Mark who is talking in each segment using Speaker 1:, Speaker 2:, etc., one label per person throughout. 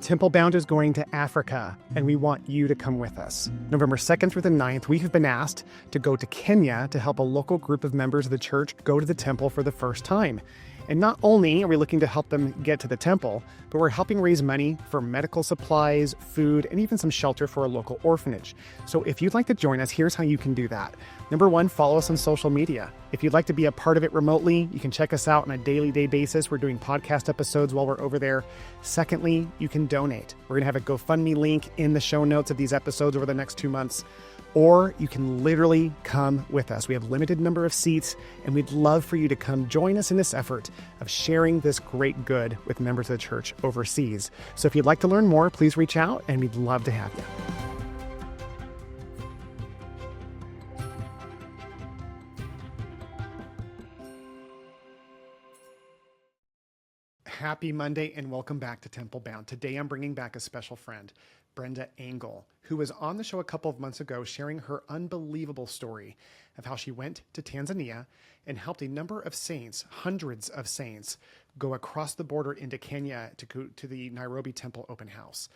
Speaker 1: Temple Bound is going to Africa, and we want you to come with us. November 2nd through the 9th, we have been asked to go to Kenya to help a local group of members of the church go to the temple for the first time. And not only are we looking to help them get to the temple, but we're helping raise money for medical supplies, food, and even some shelter for a local orphanage. So if you'd like to join us, here's how you can do that. Number one, follow us on social media. If you'd like to be a part of it remotely, you can check us out on a daily basis. We're doing podcast episodes while we're over there. Secondly, you can donate. We're going to have a GoFundMe link in the show notes of these episodes over the next 2 months. Or you can literally come with us. We have a limited number of seats, and we'd love for you to come join us in this effort of sharing this great good with members of the church overseas. So if you'd like to learn more, please reach out, and we'd love to have you. Happy Monday and welcome back to Temple Bound. Today I'm bringing back a special friend, Brenda Angle, who was on the show a couple of months ago sharing her unbelievable story of how she went to Tanzania and helped a number of saints, hundreds of saints, go across the border into Kenya to go to the Nairobi Temple open house.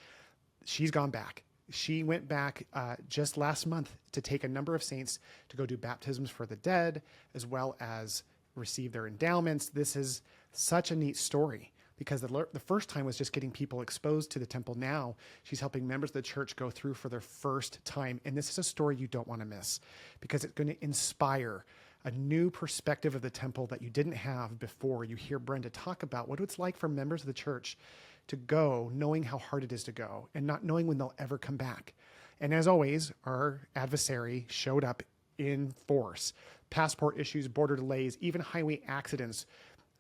Speaker 1: She's gone back. She went back just last month to take a number of saints to go do baptisms for the dead, as well as receive their endowments. This is such a neat story because the first time was just getting people exposed to the temple. Now she's helping members of the church go through for their first time. And this is a story you don't want to miss because it's going to inspire a new perspective of the temple that you didn't have before. You hear Brenda talk about what it's like for members of the church to go knowing how hard it is to go and not knowing when they'll ever come back. And as always, our adversary showed up in force. Passport issues, border delays, even highway accidents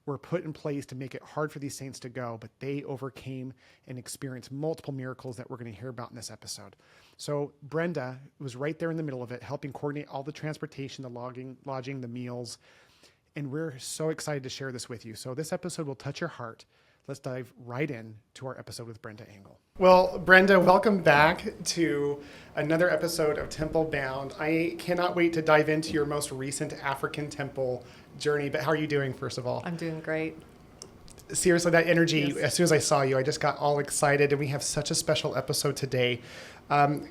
Speaker 1: were put in place to make it hard for these saints to go, but they overcame and experienced multiple miracles that we're going to hear about in this episode. So Brenda was right there in the middle of it, helping coordinate all the transportation, the lodging, the meals, and we're so excited to share this with you. So this episode will touch your heart. Let's dive right in to our episode with Brenda Angle. Well, Brenda, welcome back to another episode of Temple Bound. I cannot wait to dive into your most recent African temple journey, but how are you doing, first of all?
Speaker 2: I'm doing great.
Speaker 1: Seriously, that energy,
Speaker 2: Yes.
Speaker 1: As soon as I saw you, I just got all excited, and we have such a special episode today.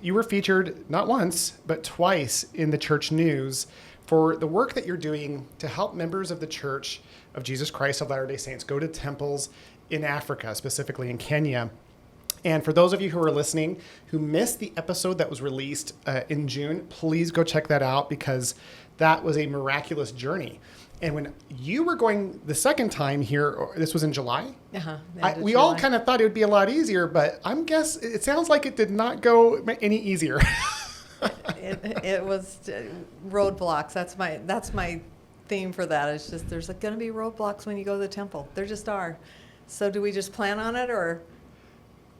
Speaker 1: You were featured not once, but twice in the church news for the work that you're doing to help members of the Church of Jesus Christ of Latter-day Saints go to temples in Africa, specifically in Kenya. And for those of you who are listening who missed the episode that was released in June, please go check that out because that was a miraculous journey. And when you were going the second time here, this was in July? We all kind of thought it would be a lot easier, but it sounds like it did not go any easier.
Speaker 2: It was roadblocks. That's my theme for that. It's just there's going to be roadblocks when you go to the temple. There just are. So do we just plan on it or?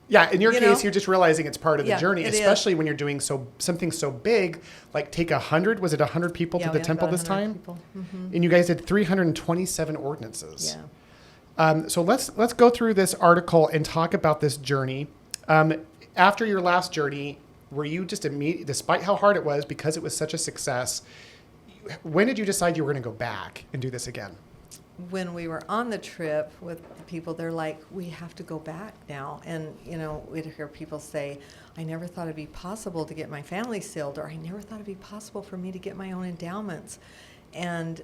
Speaker 1: Yeah, in your case, you're just realizing it's part of the journey, especially
Speaker 2: is.
Speaker 1: When you're doing something so big, like take 100, was it 100 people to the temple this time?
Speaker 2: Mm-hmm.
Speaker 1: And you guys did 327 ordinances.
Speaker 2: Yeah.
Speaker 1: So let's go through this article and talk about this journey. After your last journey, were you just despite how hard it was, because it was such a success, when did you decide you were going to go back and do this again?
Speaker 2: When we were on the trip with people, they're like, we have to go back now. And, we'd hear people say, I never thought it'd be possible to get my family sealed, or I never thought it'd be possible for me to get my own endowments. And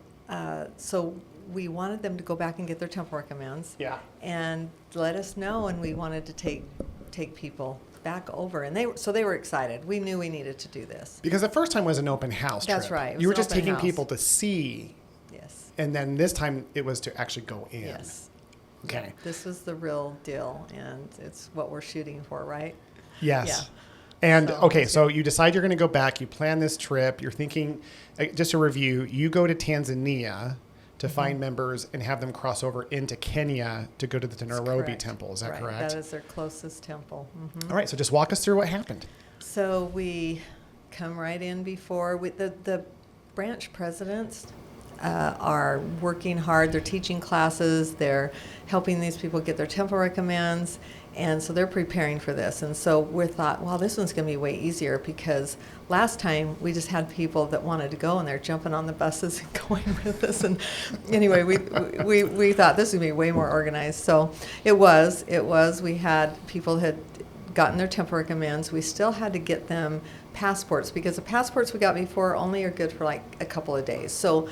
Speaker 2: so we wanted them to go back and get their temple recommends.
Speaker 1: Yeah.
Speaker 2: And let us know, and we wanted to take people back over. And they were excited. We knew we needed to do this.
Speaker 1: Because the first time was an open house trip.
Speaker 2: That's right.
Speaker 1: You were just taking people to see.
Speaker 2: Yes.
Speaker 1: And then this time it was to actually go in.
Speaker 2: Yes.
Speaker 1: Okay.
Speaker 2: This was the real deal, and it's what we're shooting for, right?
Speaker 1: Yes.
Speaker 2: Yeah.
Speaker 1: And so you decide you're going to go back. You plan this trip. You're thinking, just a review, you go to Tanzania to find members and have them cross over into Kenya to go to the Nairobi temple. Is that correct?
Speaker 2: That is their closest temple. Mm-hmm.
Speaker 1: All right. So just walk us through what happened.
Speaker 2: So we come right in before the branch presidents are working hard. They're teaching classes. They're helping these people get their temple recommends. And so they're preparing for this. And so we thought, wow, this one's going to be way easier, because last time we just had people that wanted to go, and they're jumping on the buses and going with us. And anyway, we thought this would be way more organized. So it was. We had people had gotten their temple recommends. We still had to get them passports, because the passports we got before only are good for like a couple of days. So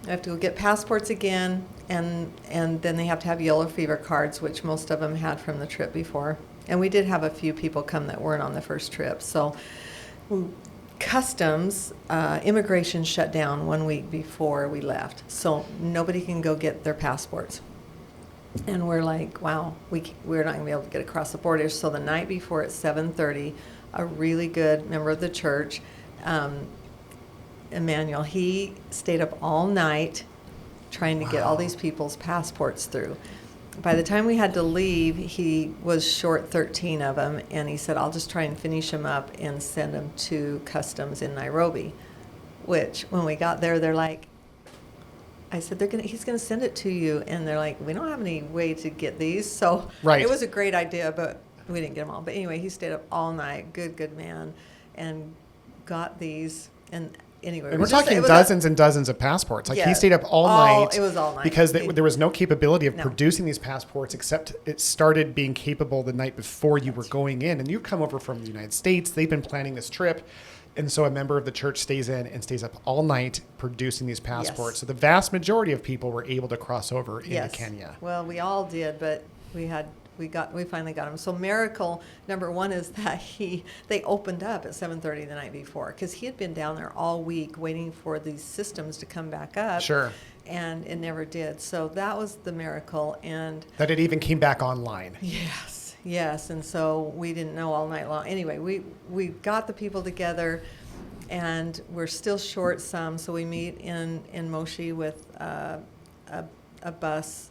Speaker 2: I have to go get passports again, and then they have to have yellow fever cards, which most of them had from the trip before. And we did have a few people come that weren't on the first trip. So customs, immigration shut down 1 week before we left. So nobody can go get their passports. And we're like, wow, we're not going to be able to get across the border. So the night before at 7:30, a really good member of the church, Emmanuel, he stayed up all night trying to get all these people's passports through. By the time we had to leave, he was short 13 of them, and he said, I'll just try and finish them up and send them to customs in Nairobi, which when we got there, they're like, I said, he's going to send it to you. And they're like, we don't have any way to get these. So It was a great idea, but we didn't get them all. But anyway, he stayed up all night, good man, and got these. And anyway,
Speaker 1: and we're talking dozens and dozens of passports. Like, he stayed up all night.
Speaker 2: It was all night.
Speaker 1: Because there was no capability of producing these passports, except it started being capable the night before you were going in. And you come over from the United States. They've been planning this trip. And so a member of the church stays in and stays up all night producing these passports.
Speaker 2: Yes.
Speaker 1: So the vast majority of people were able to cross over into Kenya.
Speaker 2: Well, we all did, but we finally got him. So miracle number one is that they opened up at 7:30 the night before, because he had been down there all week waiting for these systems to come back up.
Speaker 1: Sure.
Speaker 2: And it never did. So that was the miracle. And
Speaker 1: that it even came back online.
Speaker 2: Yes, and so we didn't know all night long. Anyway, we got the people together, and we're still short some, so we meet in Moshi with a bus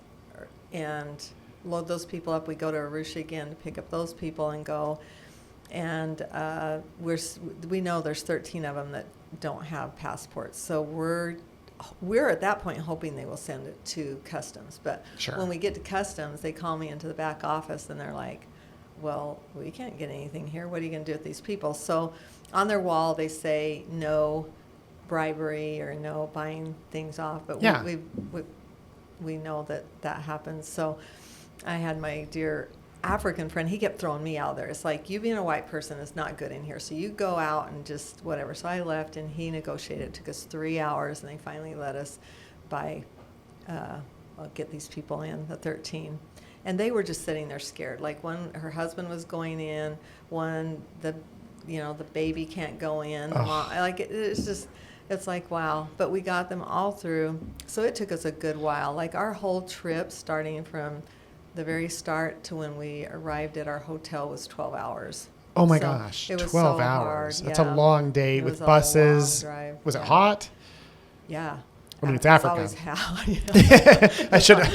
Speaker 2: and load those people up. We go to Arusha again to pick up those people and go, and we know there's 13 of them that don't have passports, so we're at that point hoping they will send it to customs. But when we get to customs, they call me into the back office, and they're like, well, we can't get anything here. What are you going to do with these people? So on their wall, they say no bribery or no buying things off. But we know that happens. So I had my dear African friend, he kept throwing me out there. It's like, you being a white person is not good in here, so you go out and just whatever. So I left, and he negotiated. It took us 3 hours, and they finally let us get these people in, the 13. And they were just sitting there scared. Like, one, her husband was going in, one, the baby can't go in. The mom, it's like, wow. But we got them all through. So it took us a good while. Like, our whole trip, starting from the very start to when we arrived at our hotel, was 12 hours.
Speaker 1: Oh my gosh,
Speaker 2: it was
Speaker 1: 12
Speaker 2: so
Speaker 1: hours.
Speaker 2: Hard.
Speaker 1: That's a long day with buses. Was it hot?
Speaker 2: Yeah.
Speaker 1: I mean, it's Africa.
Speaker 2: Always hot.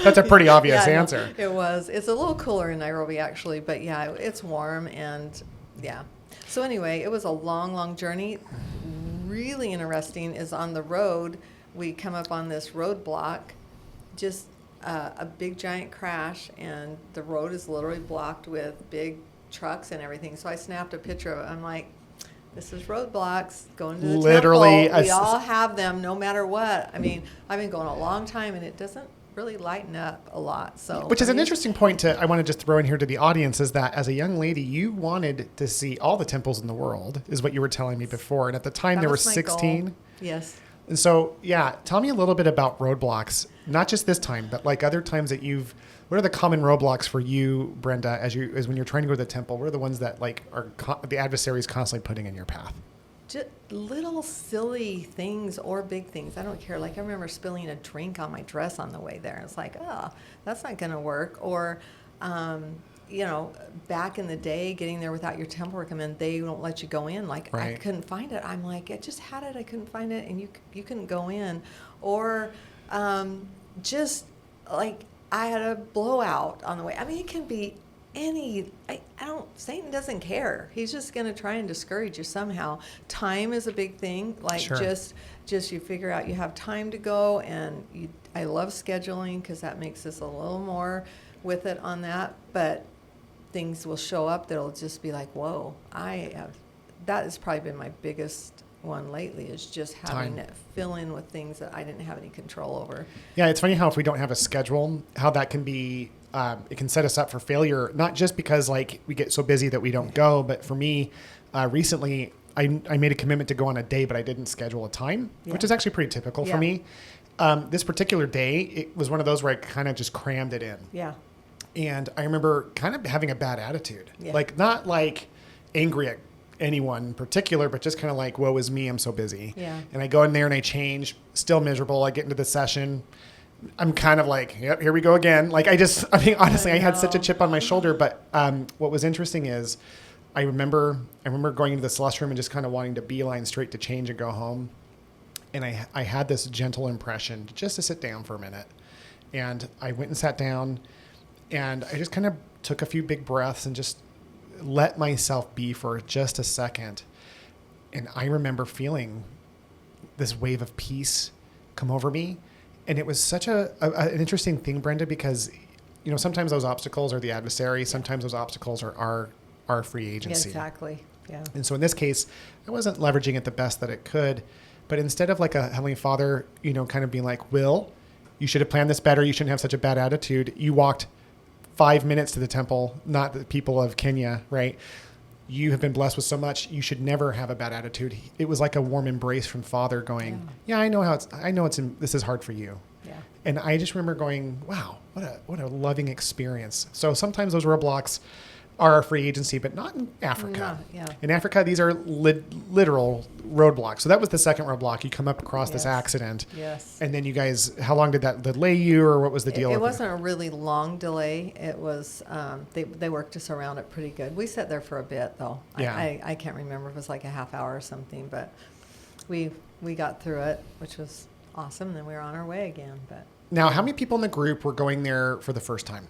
Speaker 1: That's a pretty obvious answer.
Speaker 2: No, it was. It's a little cooler in Nairobi, actually, but yeah, it's warm, and yeah. So anyway, it was a long, long journey. Really interesting is on the road, we come up on this roadblock, just a big giant crash, and the road is literally blocked with big trucks and everything. So I snapped a picture of it. I'm like, this is roadblocks going to the temple. We all have them no matter what. I mean, I've been going a long time, and it doesn't really lighten up a lot. So,
Speaker 1: which is an interesting point I want to just throw in here to the audience, is that as a young lady, you wanted to see all the temples in the world, is what you were telling me before. And at the time, there were 16. Goal.
Speaker 2: Yes.
Speaker 1: And so, tell me a little bit about roadblocks, not just this time, but like other times that what are the common roadblocks for you, Brenda, as when you're trying to go to the temple? What are the ones that the adversary is constantly putting in your path?
Speaker 2: Just little silly things or big things. I don't care. Like, I remember spilling a drink on my dress on the way there. It's like, oh, that's not going to work. Or, back in the day, getting there without your temple recommend, they don't let you go in. Like, I couldn't find it. I'm like, I just had it. I couldn't find it, and you couldn't go in. Or just like, I had a blowout on the way. I mean, it can be Satan doesn't care. He's just going to try and discourage you somehow. Time is a big thing. Like
Speaker 1: Sure.
Speaker 2: just you figure out you have time to go, and I love scheduling because that makes us a little more with it on that. But things will show up that'll just be like, whoa, that has probably been my biggest one lately, is just having to fill in with things that I didn't have any control over.
Speaker 1: Yeah, it's funny how if we don't have a schedule, how that can be, it can set us up for failure, not just because like we get so busy that we don't go, but for me, recently I made a commitment to go on a day, but I didn't schedule a time, which is actually pretty typical for me. This particular day, it was one of those where I kind of just crammed it in.
Speaker 2: Yeah.
Speaker 1: And I remember kind of having a bad attitude, like not like angry at anyone in particular, but just kind of like, woe is me, I'm so busy.
Speaker 2: Yeah.
Speaker 1: And I go in there and I change, still miserable. I get into the session. I'm kind of like, yep, here we go again. Like honestly, I had such a chip on my shoulder. But what was interesting is I remember going into the celestial room and just kind of wanting to beeline straight to change and go home. And I had this gentle impression just to sit down for a minute. And I went and sat down, and I just kind of took a few big breaths and just let myself be for just a second. And I remember feeling this wave of peace come over me. And it was such an interesting thing, Brenda, because, you know, sometimes those obstacles are the adversary. Sometimes those obstacles are our free agency.
Speaker 2: Yeah, exactly. Yeah.
Speaker 1: And so in this case, I wasn't leveraging it the best that it could. But instead of like a Heavenly Father, you know, kind of being like, Will, you should have planned this better. You shouldn't have such a bad attitude. You walked 5 minutes to the temple, not the people of Kenya, right? You have been blessed with so much. You should never have a bad attitude. It was like a warm embrace from Father going, I know this is hard for you.
Speaker 2: Yeah.
Speaker 1: And I just remember going, wow, what a loving experience. So sometimes those roadblocks are our free agency, but not in Africa.
Speaker 2: No, yeah.
Speaker 1: In Africa, these are literal roadblocks. So that was the second roadblock. You come up across this accident.
Speaker 2: Yes.
Speaker 1: And then you guys, how long did that delay you, or what was the deal?
Speaker 2: It wasn't a really long delay. It was, they worked us around it pretty good. We sat there for a bit, though.
Speaker 1: Yeah.
Speaker 2: I can't remember if it was like a half hour or something, but we got through it, which was awesome. Then we were on our way again. But
Speaker 1: now, how many people in the group were going there for the first time?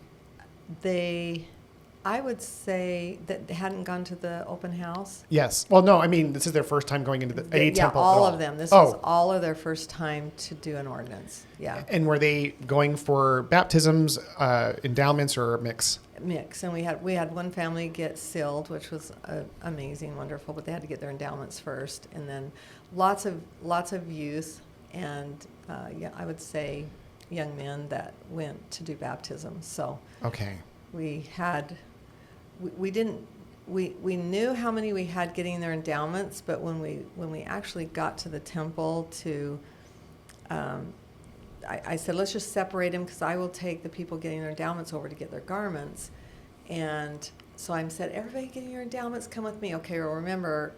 Speaker 2: I would say that they hadn't gone to the open house.
Speaker 1: Yes. Well, no, I mean, this is their first time going into the temple.
Speaker 2: All of them. This was all of their first time to do an ordinance. Yeah.
Speaker 1: And were they going for baptisms, endowments, or a mix?
Speaker 2: Mix. And we had one family get sealed, which was amazing, wonderful, but they had to get their endowments first. And then lots of youth and, I would say young men that went to do baptism. So
Speaker 1: okay.
Speaker 2: We knew how many we had getting their endowments, but when we actually got to the temple to, I said, let's just separate them because I will take the people getting their endowments over to get their garments. And so I said, everybody getting your endowments, come with me. Okay, well, remember,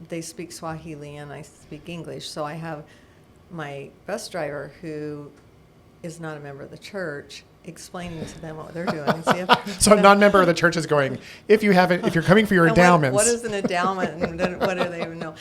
Speaker 2: they speak Swahili and I speak English. So I have my bus driver, who is not a member of the church, explaining to them what they're doing.
Speaker 1: So a non-member of the church is going, if you're coming for your endowments.
Speaker 2: What is an endowment, and what do they even know?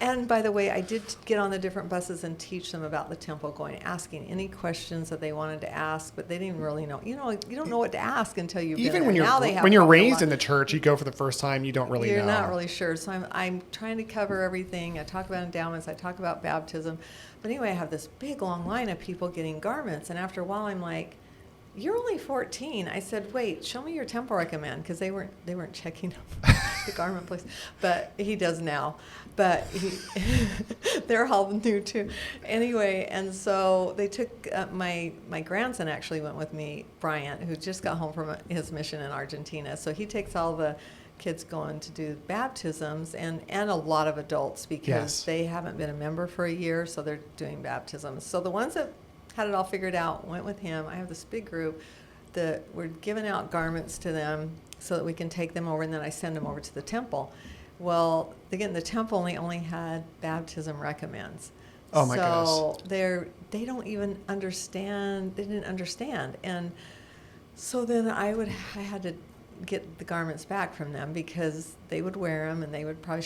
Speaker 2: And by the way, I did get on the different buses and teach them about the temple, asking any questions that they wanted to ask, but they didn't really know. You don't know what to ask until you've
Speaker 1: even
Speaker 2: been there.
Speaker 1: when you're raised in the church, you go for the first time, you don't really know.
Speaker 2: You're not really sure. So I'm trying to cover everything. I talk about endowments. I talk about baptism. But anyway, I have this big long line of people getting garments, and after a while, I'm like, you're only 14. I said, wait, show me your temple recommend, because they weren't checking the garment place, but he does now. But they're all new too. Anyway, and so they took my grandson actually went with me, Bryant, who just got home from his mission in Argentina. So he takes all the kids going to do baptisms, and a lot of adults, because they haven't been a member for a year, so they're doing baptisms. So the ones that had it all figured out went with him. I have this big group that we're giving out garments to them so that we can take them over, and then I send them over to the temple. Well, they get in the temple and they only had baptism recommends.
Speaker 1: Oh my goodness.
Speaker 2: So they don't even understand. They didn't understand. And so then I had to, get the garments back from them because they would wear them and they would probably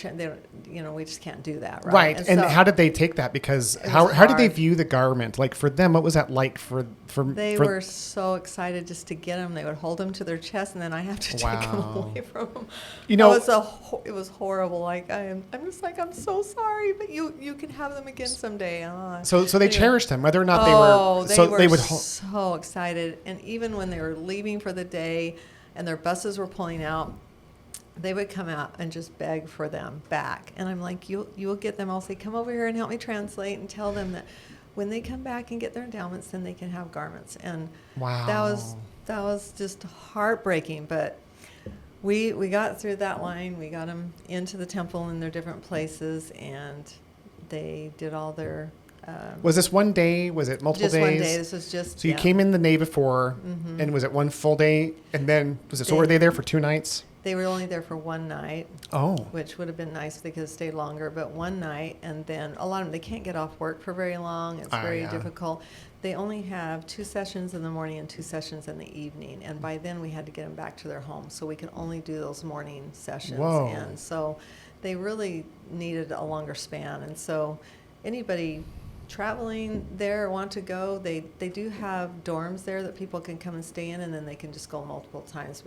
Speaker 2: we just can't do that, right?
Speaker 1: And
Speaker 2: so
Speaker 1: how did they take that? Because how did they view the garment? Like for them, what was that like for
Speaker 2: they were so excited just to get them. They would hold them to their chest, and then I have to take them away from them.
Speaker 1: You know,
Speaker 2: it was horrible. Like I'm just like, I'm so sorry, but you can have them again someday.
Speaker 1: So they cherished them, whether or not
Speaker 2: they were so excited. And even when they were leaving for the day, and their buses were pulling out, they would come out and just beg for them back. And I'm like, you'll get them. I'll say, come over here and help me translate and tell them that when they come back and get their endowments, then they can have garments. And that was just heartbreaking. But we got through that line. We got them into the temple in their different places, and they did all their...
Speaker 1: was this one day? Was it multiple days?
Speaker 2: Just one day. This was just...
Speaker 1: So you came in the day before, and was it one full day? And then, so were they there for 2 nights?
Speaker 2: They were only there for one night.
Speaker 1: Oh.
Speaker 2: Which would have been nice if they could have stayed longer, but one night, and then a lot of them, they can't get off work for very long. It's very difficult. They only have 2 sessions in the morning and 2 sessions in the evening, and by then we had to get them back to their home, so we could only do those morning sessions.
Speaker 1: Whoa.
Speaker 2: And so they really needed a longer span, and so anybody traveling there or want to go, they do have dorms there that people can come and stay in, and then they can just go multiple times,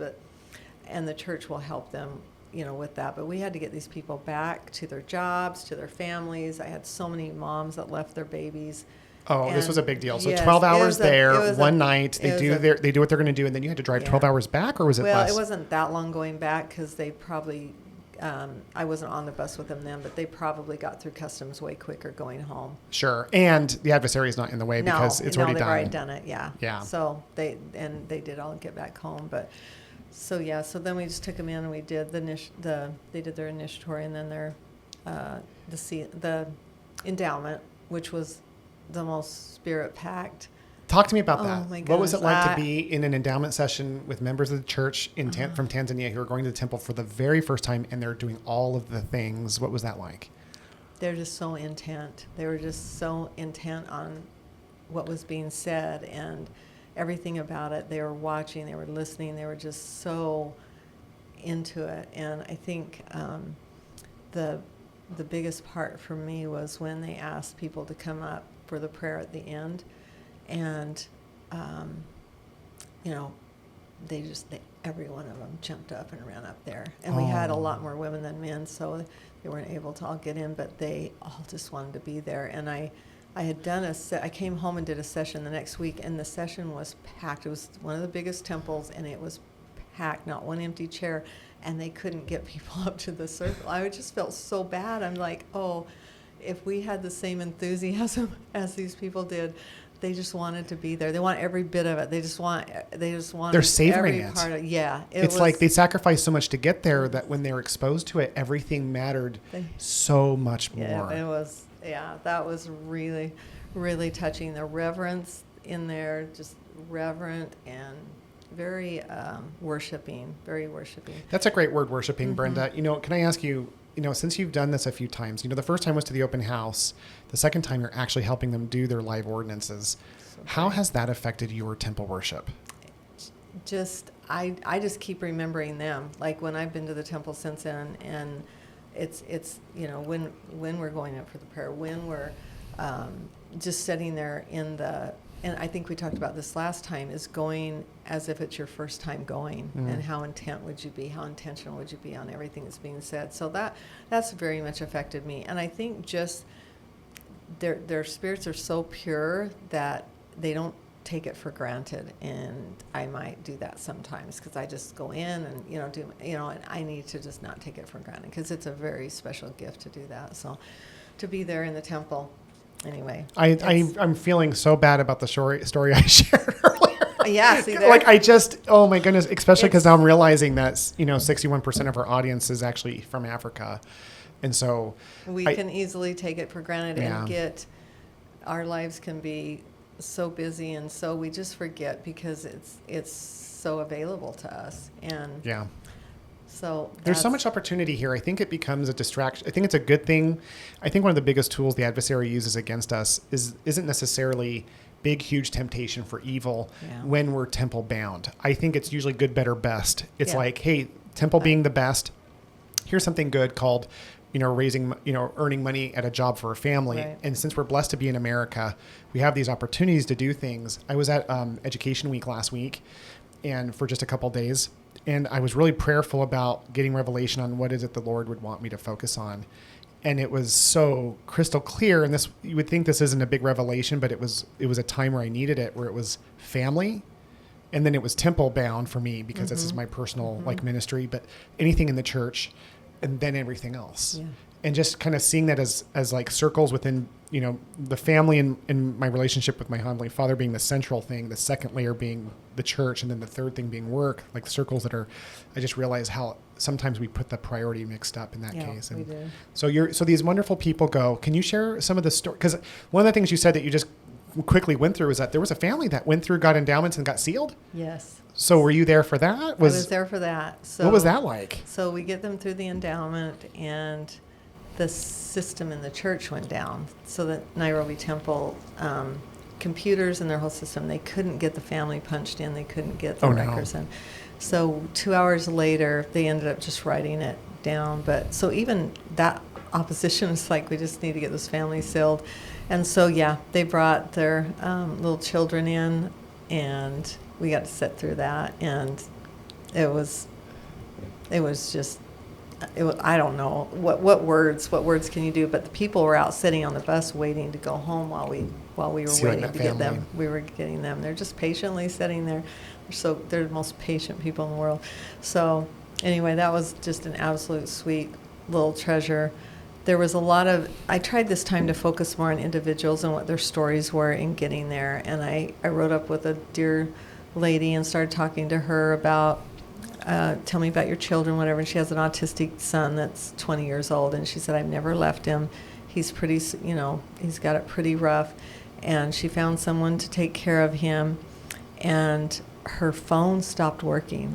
Speaker 2: and the church will help them, with that. But we had to get these people back to their jobs, to their families. I had so many moms that left their babies.
Speaker 1: Oh, this was a big deal. So
Speaker 2: yes,
Speaker 1: 12 hours there, one night, they do what they're going to do, and then you had to drive 12 hours back, or was it less?
Speaker 2: Well, it wasn't that long going back because they probably, I wasn't on the bus with them then, but they probably got through customs way quicker going home.
Speaker 1: Sure. And the adversary is not in the way because it's already done.
Speaker 2: They've already done it, yeah.
Speaker 1: Yeah.
Speaker 2: So they did all get back home, but... So then we just took them in and we did they did their initiatory and then their the endowment, which was the most spirit packed.
Speaker 1: Talk to me about that.
Speaker 2: My goodness.
Speaker 1: What was it like to be in an endowment session with members of the church from Tanzania who are going to the temple for the very first time and they're doing all of the things? What was that like?
Speaker 2: They're just so intent. They were just so intent on what was being said and everything about it. They were watching, they were listening, they were just so into it. And I think the biggest part for me was when they asked people to come up for the prayer at the end, and every one of them jumped up and ran up there. And we had a lot more women than men, so they weren't able to all get in, but they all just wanted to be there. And I had done I came home and did a session the next week, and the session was packed. It was one of the biggest temples, and it was packed, not one empty chair, and they couldn't get people up to the circle. I just felt so bad. I'm like, oh, if we had the same enthusiasm as these people did, they just wanted to be there. They want every bit of it. They just want.
Speaker 1: They're savoring
Speaker 2: every part of it. Yeah,
Speaker 1: it's like they sacrificed so much to get there that when they were exposed to it, everything mattered so much more.
Speaker 2: Yeah, it was. Yeah, that was really, really touching. The reverence in there, just reverent and very worshiping, very worshiping.
Speaker 1: That's a great word, worshiping, Brenda. Can I ask you, since you've done this a few times, the first time was to the open house. The second time you're actually helping them do their live ordinances. How has that affected your temple worship?
Speaker 2: I just keep remembering them. Like when I've been to the temple since then, and it's when we're going up for the prayer, when we're just sitting there and I think we talked about this last time, is going as if it's your first time going, and how intent would you be, how intentional would you be on everything that's being said. So that's very much affected me. And I think just their spirits are so pure that they don't take it for granted, and I might do that sometimes because I just go in and and I need to just not take it for granted because it's a very special gift to do that. So to be there in the temple, anyway. I'm feeling so bad about the story I shared earlier. Yeah, see there?
Speaker 1: Oh my goodness, especially because now I'm realizing that 61% of our audience is actually from Africa, and so
Speaker 2: we can easily take it for granted and our lives can be so busy, and so we just forget because it's so available to us. And so
Speaker 1: there's so much opportunity here. I think it becomes a distraction. I think it's a good thing. I think one of the biggest tools the adversary uses against us isn't necessarily big, huge temptation for evil
Speaker 2: Yeah.
Speaker 1: when we're temple bound. I think it's usually good, better, best. It's
Speaker 2: Yeah.
Speaker 1: like, hey, temple being the best, here's something good called, earning money at a job for a family.
Speaker 2: Right.
Speaker 1: And since we're blessed to be in America, we have these opportunities to do things. I was at Education Week last week and for just a couple days. And I was really prayerful about getting revelation on what is it the Lord would want me to focus on. And it was so crystal clear. And this, you would think this isn't a big revelation, but it was a time where I needed it, where it was family. And then it was temple bound for me because this is my personal like ministry, but anything in the church and then everything else.
Speaker 2: Yeah.
Speaker 1: And just kind of seeing that as like circles within, the family and my relationship with my Heavenly Father being the central thing, the second layer being the church, and then the third thing being work, like circles that are, I just realize how sometimes we put the priority mixed up in that case. And
Speaker 2: we do.
Speaker 1: so these wonderful people go, can you share some of the story? Because one of the things you said that you just quickly went through was that there was a family that went through, got endowments and got sealed.
Speaker 2: Yes.
Speaker 1: So were you there for that?
Speaker 2: I was there for that. So
Speaker 1: what was that like?
Speaker 2: So we get them through the endowment, and the system in the church went down. So the Nairobi temple, computers and their whole system, they couldn't get the family punched in. They couldn't get the records in. So 2 hours later, they ended up just writing it down. But so even that opposition is like, we just need to get this family sealed. And so, yeah, they brought their little children in, and we got to sit through that. And it was just, I don't know what words can you do, but the people were out sitting on the bus waiting to go home while we were
Speaker 1: Sealing
Speaker 2: waiting to get them. We were getting them. They're just patiently sitting there. They're the most patient people in the world. So anyway, that was just an absolute sweet little treasure. There was a lot of, I tried this time to focus more on individuals and what their stories were in getting there. And I wrote up with a dear lady and started talking to her about, tell me about your children, whatever. And she has an autistic son that's 20 years old. And she said, I've never left him. He's pretty, he's got it pretty rough. And she found someone to take care of him. And her phone stopped working.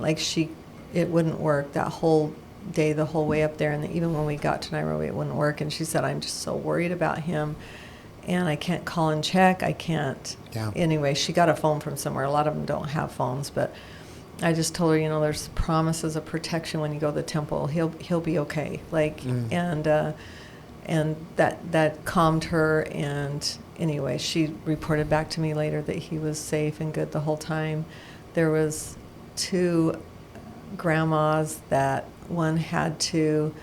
Speaker 2: It wouldn't work that whole day, the whole way up there. And even when we got to Nairobi, it wouldn't work. And she said, I'm just so worried about him. And I can't call and check. I can't.
Speaker 1: Yeah. Anyway,
Speaker 2: She got a phone from somewhere. A lot of them don't have phones, but I just told her, there's promises of protection when you go to the temple. He'll be okay. And that calmed her. And anyway, she reported back to me later that he was safe and good the whole time. There was 2 grandmas that one had to,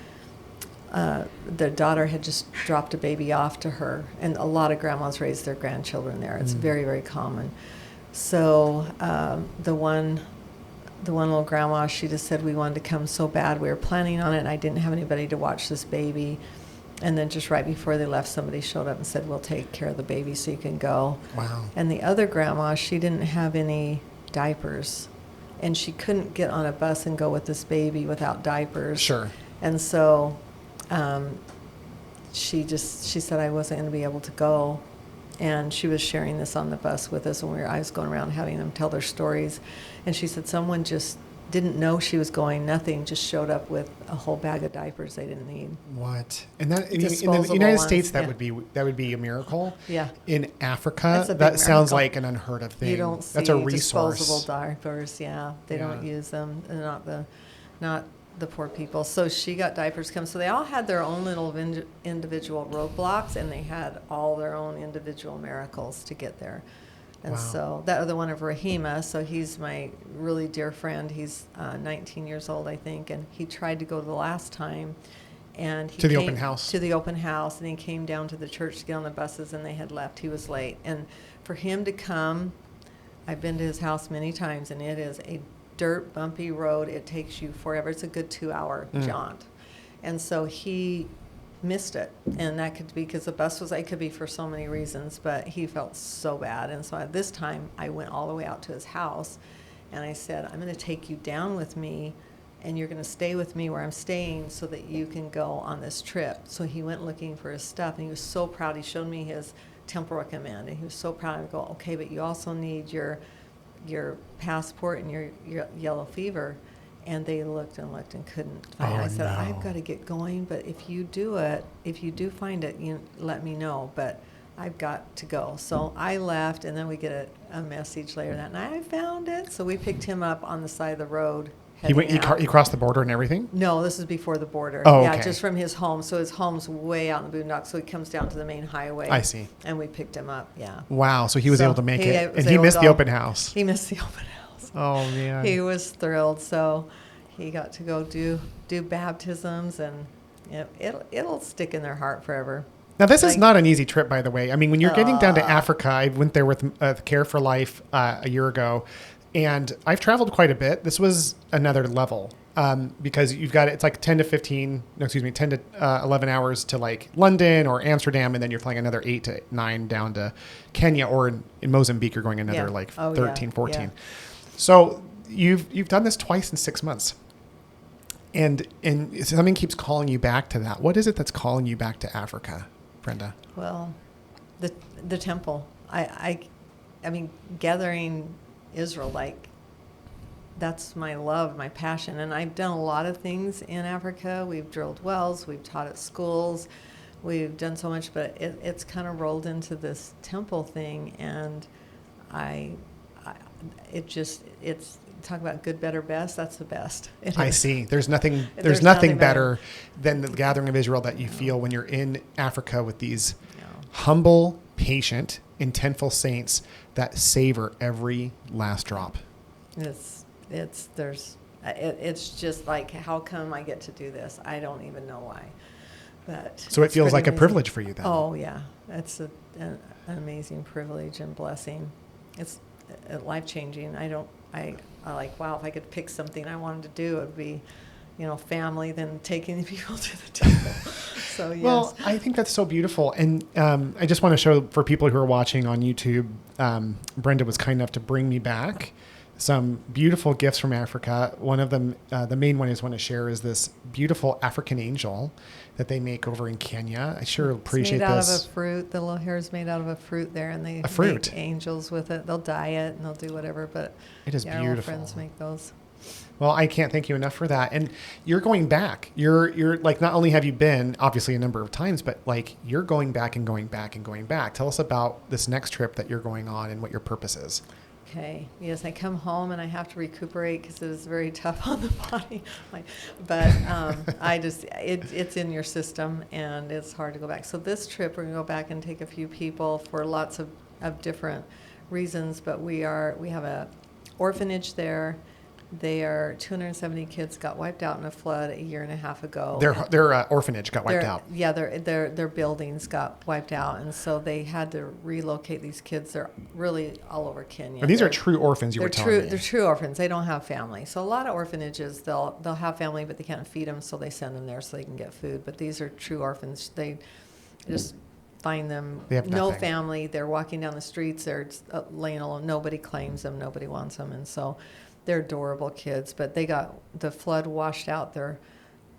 Speaker 2: their daughter had just dropped a baby off to her, and a lot of grandmas raise their grandchildren there. It's very, very common. So the one little grandma, she just said, we wanted to come so bad. We were planning on it, and I didn't have anybody to watch this baby. And then just right before they left, somebody showed up and said, we'll take care of the baby so you can go.
Speaker 1: Wow.
Speaker 2: And the other grandma, she didn't have any diapers, and she couldn't get on a bus and go with this baby without diapers.
Speaker 1: Sure.
Speaker 2: And so she said I wasn't going to be able to go. And she was sharing this on the bus with us when I was going around having them tell their stories. And she said someone just didn't know she was going, nothing, just showed up with a whole bag of diapers they didn't need.
Speaker 1: What? And that in the
Speaker 2: Disposable
Speaker 1: United
Speaker 2: ones,
Speaker 1: States, that
Speaker 2: yeah.
Speaker 1: would be a miracle.
Speaker 2: Yeah.
Speaker 1: In Africa,
Speaker 2: That's a big
Speaker 1: that sounds
Speaker 2: miracle.
Speaker 1: like an unheard of thing.
Speaker 2: You don't see
Speaker 1: That's a resource.
Speaker 2: disposable diapers. Yeah, they don't use them. And not the poor people. So she got diapers come. So they all had their own little individual roadblocks, and they had all their own individual miracles to get there. And so that other one of Ahima, so he's my really dear friend. He's 19 years old, I think, and he tried to go the last time. And he
Speaker 1: To the
Speaker 2: came
Speaker 1: open house.
Speaker 2: To the open house, and he came down to the church to get on the buses, and they had left. He was late. And for him to come, I've been to his house many times, and it is a dirt, bumpy road. It takes you forever. It's a good 2-hour jaunt. And so he missed it, and that could be because the bus was, it could be for so many reasons, but he felt so bad. And so at this time, I went all the way out to his house, and I said, I'm going to take you down with me, and you're going to stay with me where I'm staying so that you can go on this trip. So he went looking for his stuff, and he was so proud. He showed me his temple recommend, and he was so proud. I go, okay, but you also need your passport and your yellow fever. And they looked and couldn't find it. I said, I've got to get going, but if you do find it, you let me know. But I've got to go. So I left, and then we get a message later that night. I found it. So we picked him up on the side of the road.
Speaker 1: He crossed the border and everything?
Speaker 2: No, this is before the border.
Speaker 1: Oh,
Speaker 2: yeah,
Speaker 1: okay.
Speaker 2: just from his home. So his home's way out in the boondocks. So he comes down to the main highway.
Speaker 1: I see.
Speaker 2: And we picked him up. Yeah.
Speaker 1: Wow. So he was able to make it, and he missed the open house.
Speaker 2: He missed the open house.
Speaker 1: Oh man.
Speaker 2: He was thrilled. So he got to go do baptisms, and it'll stick in their heart forever.
Speaker 1: Now, this is not an easy trip, by the way. I mean, when you're getting down to Africa, I went there with Care for Life a year ago, and I've traveled quite a bit. This was another level because it's like 10 to 11 hours to like London or Amsterdam, and then you're flying another 8 to 9 down to Kenya, or in Mozambique, you're going another 13, 14. Yeah. So you've done this twice in 6 months. And something keeps calling you back to that. What is it that's calling you back to Africa, Brenda?
Speaker 2: Well, the temple. I mean, gathering Israel, like, that's my love, my passion. And I've done a lot of things in Africa. We've drilled wells, we've taught at schools, we've done so much, but it's kind of rolled into this temple thing. And it's talk about good, better, best. That's the best.
Speaker 1: I see. There's nothing better than the gathering of Israel that you feel when you're in Africa with these humble, patient, intentful saints that savor every last drop.
Speaker 2: It's just like, how come I get to do this? I don't even know why. But
Speaker 1: so it feels like
Speaker 2: amazing.
Speaker 1: A privilege for you then.
Speaker 2: Oh yeah, it's an amazing privilege and blessing. It's life-changing. I like, wow, if I could pick something I wanted to do, it would be, family, then taking the people to the temple. So, yes.
Speaker 1: Well, I think that's so beautiful. And I just want to show, for people who are watching on YouTube, Brenda was kind enough to bring me back some beautiful gifts from Africa. One of them, the main one I just want to share, is this beautiful African angel that they make over in Kenya. I sure appreciate this.
Speaker 2: It's made out of a fruit. The little hair is made out of a fruit there, and they make angels with it. They'll dye it and they'll do whatever, but
Speaker 1: it is beautiful.
Speaker 2: Our friends make those.
Speaker 1: Well, I can't thank you enough for that. And you're going back. You're like, not only have you been obviously a number of times, but like you're going back and going back and going back. Tell us about this next trip that you're going on and what your purpose is.
Speaker 2: Okay. Yes, I come home and I have to recuperate because it is very tough on the body. But it's in your system and it's hard to go back. So this trip, we're going to go back and take a few people for lots of different reasons. But we have a orphanage there. They are 270 kids got wiped out in a flood a year and a half ago.
Speaker 1: Their orphanage got wiped out.
Speaker 2: Yeah, their buildings got wiped out, and so they had to relocate these kids. They're really all over Kenya.
Speaker 1: And these are true orphans. You were telling me.
Speaker 2: They're true orphans. They don't have family. So a lot of orphanages, they'll have family, but they can't feed them, so they send them there so they can get food. But these are true orphans. They just find them,
Speaker 1: they have
Speaker 2: no
Speaker 1: nothing.
Speaker 2: Family. They're walking down the streets. They're laying alone. Nobody claims them. Nobody wants them, and so. They're adorable kids, but the flood washed out their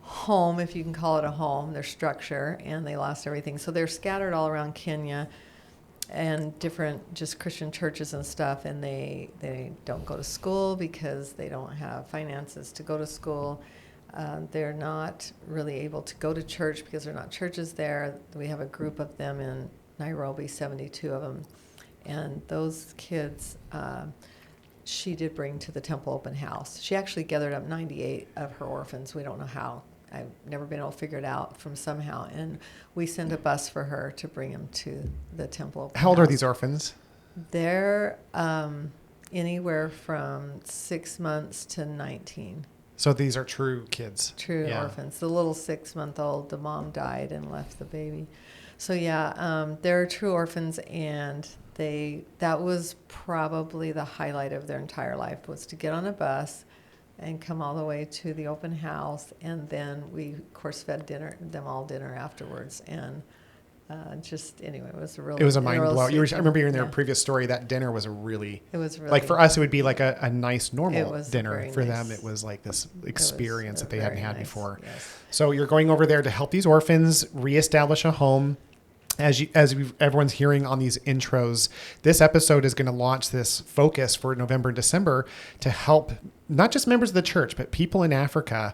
Speaker 2: home, if you can call it a home, their structure, and they lost everything. So they're scattered all around Kenya and different just Christian churches and stuff, and they don't go to school because they don't have finances to go to school. They're not really able to go to church because there are not churches there. We have a group of them in Nairobi, 72 of them, and those kids... she did bring to the temple open house. She actually gathered up 98 of her orphans. We don't know how. I've never been able to figure it out from somehow. And we send a bus for her to bring them to the temple open house.
Speaker 1: How old are these orphans?
Speaker 2: They're anywhere from 6 months to 19.
Speaker 1: So these are true kids.
Speaker 2: True orphans. The little 6-month-old, the mom died and left the baby. So they're true orphans, and that was probably the highlight of their entire life, was to get on a bus and come all the way to the open house, and then we of course fed them all dinner afterwards, and anyway, it was a
Speaker 1: mind blow. I remember hearing their previous story. That dinner was really like, for us it would be like a nice normal dinner. For them it was like this experience that they hadn't had before. Yes. So you're going over there to help these orphans reestablish a home. Everyone's hearing on these intros, this episode is going to launch this focus for November and December to help not just members of the church, but people in Africa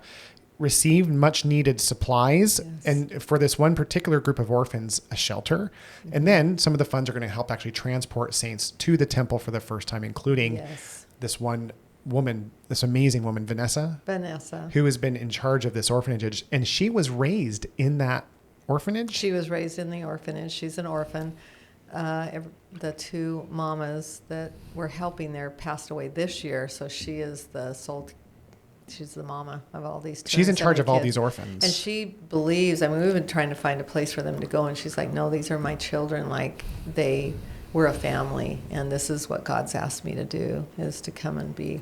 Speaker 1: received much needed supplies,
Speaker 2: Yes.
Speaker 1: and for this one particular group of orphans, a shelter. And then some of the funds are going to help actually transport saints to the temple for the first time, including
Speaker 2: Yes.
Speaker 1: this one woman, this amazing woman, Vanessa,
Speaker 2: Vanessa.
Speaker 1: who has been in charge of this orphanage. And she was raised in that orphanage.
Speaker 2: She was raised in the orphanage. She's an orphan. The two mamas that were helping there passed away this year, so she is the sole. She's the mama of all these.
Speaker 1: She's in charge of all
Speaker 2: kids.
Speaker 1: these orphans.
Speaker 2: And she believes, I mean, we've been trying to find a place for them to go, and she's like, no, these are my children. Like, we're a family, and this is what God's asked me to do, is to come and be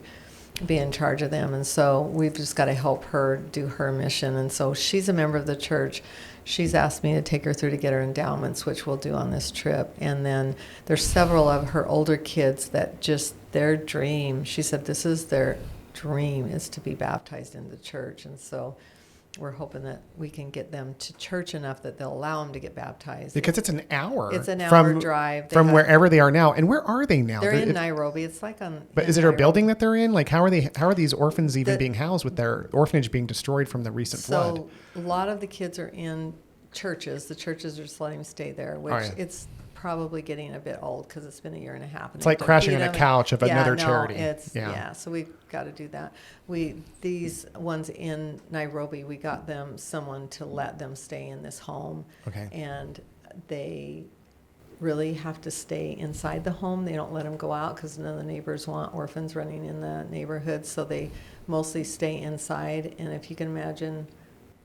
Speaker 2: in charge of them. And so we've just got to help her do her mission. And so she's a member of the church. She's asked me to take her through to get her endowments, which we'll do on this trip. And then there's several of her older kids that just, their dream, she said this is their dream, is to be baptized in the church. And so we're hoping that we can get them to church enough that they'll allow them to get baptized.
Speaker 1: Because it's an hour.
Speaker 2: It's an hour
Speaker 1: from,
Speaker 2: drive.
Speaker 1: from wherever they are now. And where are they now?
Speaker 2: They're in Nairobi. It's like on.
Speaker 1: But is it a building that they're in? Like, how are these orphans even being housed with their orphanage being destroyed from the recent flood?
Speaker 2: So a lot of the kids are in churches. The churches are just letting them stay there, which it's probably getting a bit old because it's been a year and a half. And
Speaker 1: it's like crashing on a couch of another charity.
Speaker 2: So we've got to do that. These ones in Nairobi, we got them someone to let them stay in this home.
Speaker 1: Okay.
Speaker 2: And they really have to stay inside the home. They don't let them go out because none of the neighbors want orphans running in the neighborhood. So they mostly stay inside. And if you can imagine,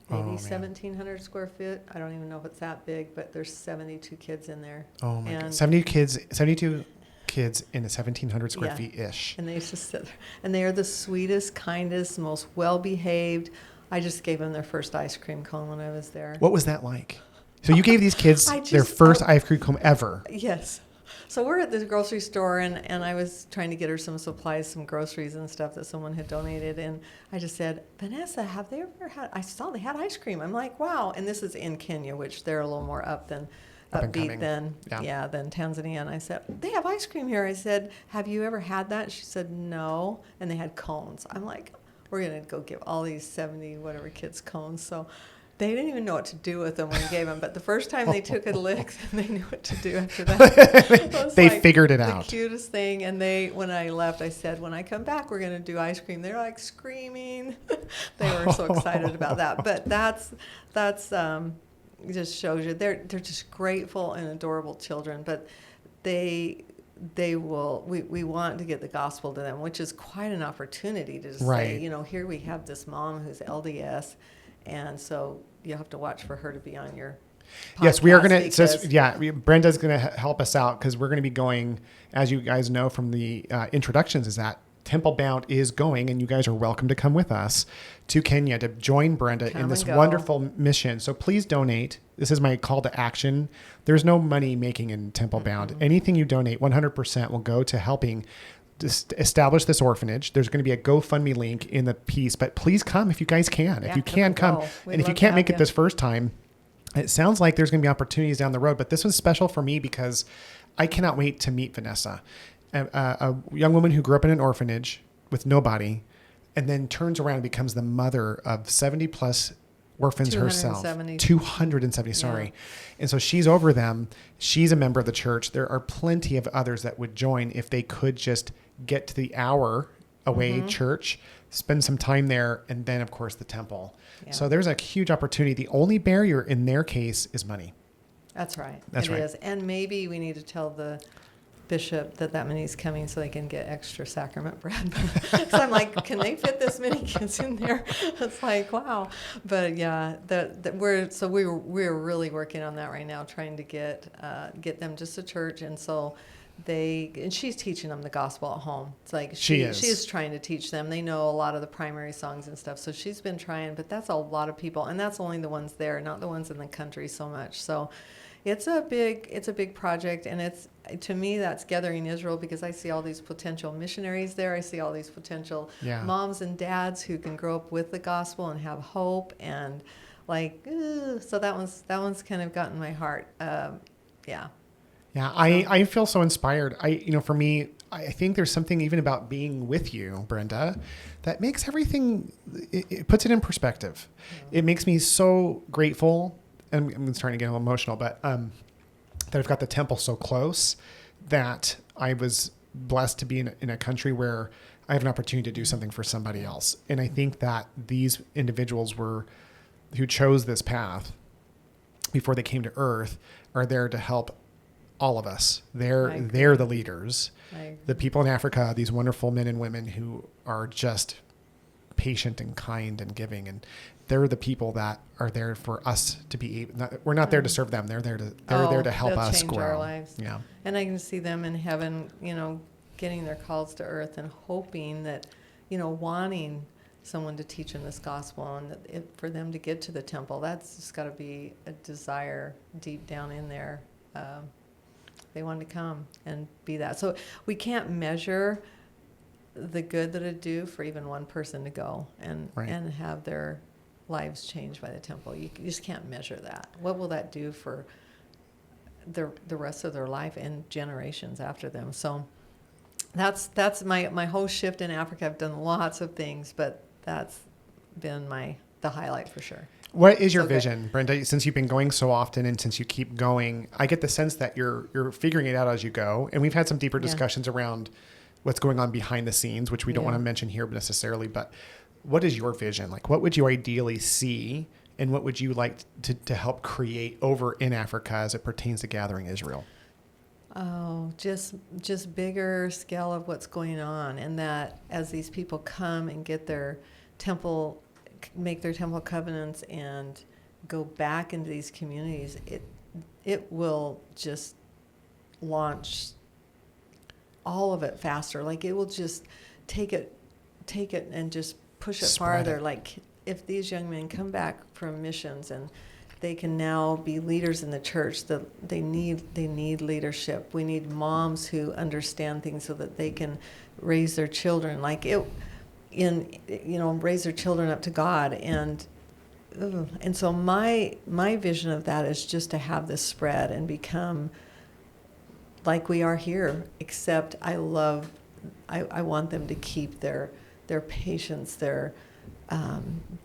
Speaker 2: maybe 1,700 square feet. I don't even know if it's that big, but there's 72 kids in there.
Speaker 1: Oh my God. 72 kids in a 1,700 square feet-ish.
Speaker 2: And they just sit there. And they are the sweetest, kindest, most well-behaved. I just gave them their first ice cream cone when I was there.
Speaker 1: What was that like? So you gave these kids their first ice cream cone ever.
Speaker 2: Yes. So we're at this grocery store, and I was trying to get her some supplies, some groceries and stuff that someone had donated. And I just said, Vanessa, have they ever had, I saw they had ice cream. I'm like, wow. And this is in Kenya, which they're a little more upbeat than Tanzania. And I said, they have ice cream here. I said, have you ever had that? She said, no. And they had cones. I'm like, we're going to go give all these 70 whatever kids cones. So they didn't even know what to do with them when we gave them. But the first time they took a lick, they knew what to do after that.
Speaker 1: They figured it out.
Speaker 2: The cutest thing. And when I left, I said, when I come back, we're going to do ice cream. They're like screaming. They were so excited about that. But that's just shows you they're just grateful and adorable children. But we want to get the gospel to them, which is quite an opportunity to say, here we have this mom who's LDS, and so you have to watch for her to be on your podcast.
Speaker 1: Yes, we are going to, Brenda's going to help us out because we're going to be going, as you guys know from the introductions, is that Temple Bound is going, and you guys are welcome to come with us to Kenya to join Brenda in this wonderful mission. So please donate. This is my call to action. There's no money making in Temple Bound. Anything you donate, 100% will go to helping establish this orphanage. There's going to be a GoFundMe link in the piece, but please come if you guys can. If you can come, and if you can't make it this first time, it sounds like there's going to be opportunities down the road, but this was special for me because I cannot wait to meet Vanessa, a young woman who grew up in an orphanage with nobody, and then turns around and becomes the mother of 70 plus orphans herself. 270, sorry. Yeah. And so she's over them. She's a member of the church. There are plenty of others that would join if they could just get to the hour away church, spend some time there, and then, of course, the temple. Yeah. So there's a huge opportunity. The only barrier in their case is money.
Speaker 2: That's right.
Speaker 1: That's right.
Speaker 2: It is. And maybe we need to tell the bishop that money's coming so they can get extra sacrament bread. So I'm like, can they fit this many kids in there? It's like, wow. But yeah, we're really working on that right now, trying to get them just to church. And so and she's teaching them the gospel at home. It's like she is trying to teach them. They know a lot of the primary songs and stuff. So she's been trying, but that's a lot of people, and that's only the ones there, not the ones in the country so much. So it's a big project, and to me that's gathering Israel, because I see all these potential missionaries there. I see all these potential moms and dads who can grow up with the gospel and have hope, and so that one's kind of gotten my heart. Yeah,
Speaker 1: I feel so inspired. For me, I think there's something even about being with you, Brenda, that makes everything, it puts it in perspective. It makes me so grateful, and I'm starting to get a little emotional, but that I've got the temple so close, that I was blessed to be in a country where I have an opportunity to do something for somebody else. And I think that these individuals who chose this path before they came to earth are there to help all of us. They're the leaders. The people in Africa, these wonderful men and women who are just patient and kind and giving, and they're the people that are there for us to be. We're not there to serve them. They're there to help us
Speaker 2: change
Speaker 1: grow.
Speaker 2: our lives.
Speaker 1: Yeah,
Speaker 2: and I can see them in heaven, getting their calls to earth and hoping that, wanting someone to teach them this gospel, and that for them to get to the temple, that's just got to be a desire deep down in there. They want to come and be that. So we can't measure the good that it'd do for even one person to go and have their lives changed by the temple. You just can't measure that. What will that do for the rest of their life and generations after them? So that's my whole shift in Africa. I've done lots of things, but that's been the highlight for sure.
Speaker 1: What is your vision, Brenda? Since you've been going so often and since you keep going, I get the sense that you're figuring it out as you go. And we've had some deeper discussions around what's going on behind the scenes, which we don't want to mention here necessarily. But what is your vision? Like, what would you ideally see, and what would you like to help create over in Africa as it pertains to Gathering Israel?
Speaker 2: Oh, just bigger scale of what's going on, and that as these people come and get their temple, make their temple covenants and go back into these communities, it will just launch all of it faster. Like, it will just take it and just push it farther. Like, if these young men come back from missions and they can now be leaders in the church, they need leadership. We need moms who understand things so that they can raise their children raise their children up to God. And so my vision of that is just to have this spread and become like we are here, except I want them to keep their patience, their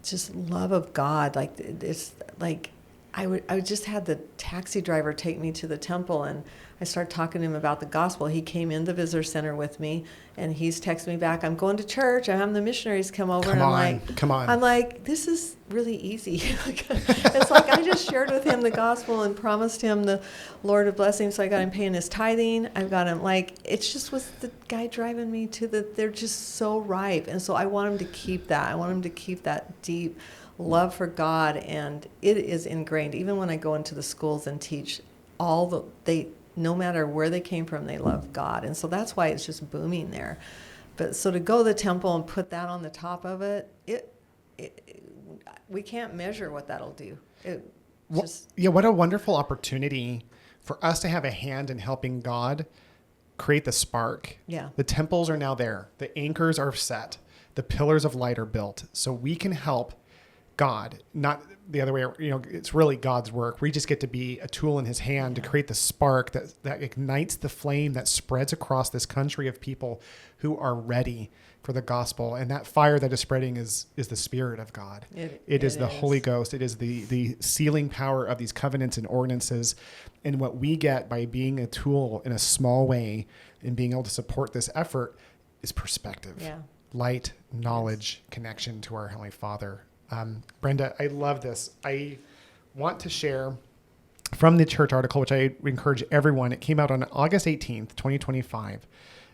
Speaker 2: just love of God. Like, it's like I just had the taxi driver take me to the temple, and I started talking to him about the gospel. He came in the visitor center with me, and he's texting me back, "I'm going to church. I'm having the missionaries come over." I'm like, this is really easy. It's like I just shared with him the gospel and promised him the Lord would bless him. So I got him paying his tithing. I've got him, it's just was the guy driving me to they're just so ripe. And so I want him to keep that. I want him to keep that deep love for God, and it is ingrained. Even when I go into the schools and teach, no matter where they came from, they love God. And so that's why it's just booming there. But so to go to the temple and put that on the top of it, we can't measure what that'll do.
Speaker 1: What a wonderful opportunity for us to have a hand in helping God create the spark. Yeah. The temples are now there. The anchors are set. The pillars of light are built. So we can help God, not the other way. It's really God's work. We just get to be a tool in his hand to create the spark that ignites the flame that spreads across this country of people who are ready for the gospel. And that fire that is spreading is the Spirit of God. It is the Holy Ghost. It is the sealing power of these covenants and ordinances. And what we get by being a tool in a small way and being able to support this effort is perspective, light, knowledge, connection to our Heavenly Father. Brenda, I love this. I want to share from the church article, which I encourage everyone. It came out on August 18th, 2025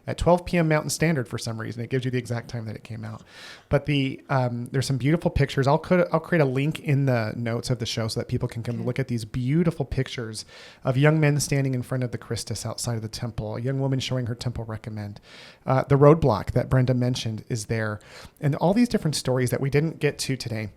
Speaker 1: at 12 p.m. Mountain Standard for some reason. It gives you the exact time that it came out. But there's some beautiful pictures. I'll create a link in the notes of the show so that people can come look at these beautiful pictures of young men standing in front of the Christus outside of the temple, a young woman showing her temple recommend. The roadblock that Brenda mentioned is there. And all these different stories that we didn't get to today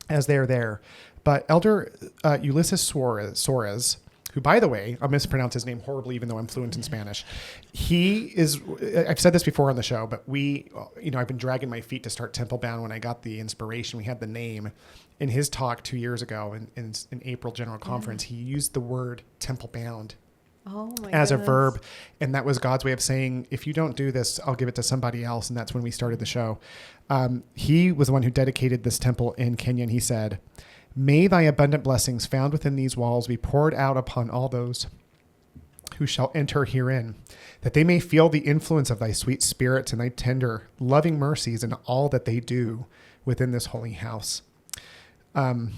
Speaker 1: as they're there. But Elder Ulysses Suarez, who, by the way, I'll mispronounce his name horribly, even though I'm fluent in Spanish. He is, I've said this before on the show, but I've been dragging my feet to start Temple Bound. When I got the inspiration, we had the name. In his talk 2 years ago in April General Conference, he used the word Temple Bound
Speaker 2: Oh my
Speaker 1: as a
Speaker 2: goodness.
Speaker 1: verb. And that was God's way of saying, if you don't do this, I'll give it to somebody else. And that's when we started the show. He was the one who dedicated this temple in Kenya. And he said, "May thy abundant blessings found within these walls be poured out upon all those who shall enter herein, that they may feel the influence of thy sweet spirit and thy tender, loving mercies in all that they do within this holy house." The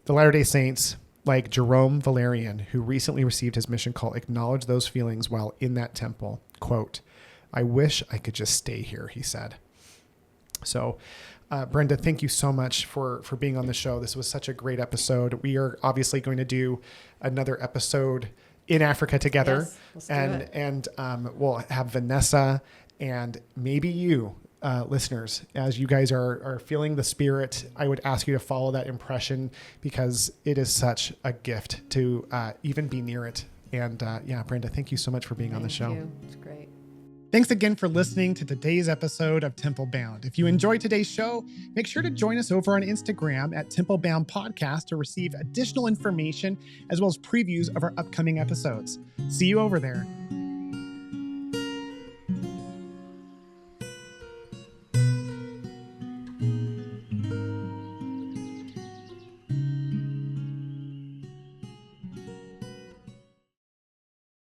Speaker 1: Latter-day Saints, like Jerome Valerian, who recently received his mission call, acknowledge those feelings while in that temple. Quote, "I wish I could just stay here," he said. So, Brenda, thank you so much for being on the show. This was such a great episode. We are obviously going to do another episode in Africa together.
Speaker 2: Yes, let's do it.
Speaker 1: And we'll have Vanessa and maybe you, listeners, as you guys are feeling the spirit. I would ask you to follow that impression, because it is such a gift to even be near it. And yeah, Brenda, thank you so much for being on the show.
Speaker 2: Thank you. It's great.
Speaker 1: Thanks again for listening to today's episode of Temple Bound. If you enjoyed today's show, make sure to join us over on Instagram at Temple Bound Podcast to receive additional information as well as previews of our upcoming episodes. See you over there.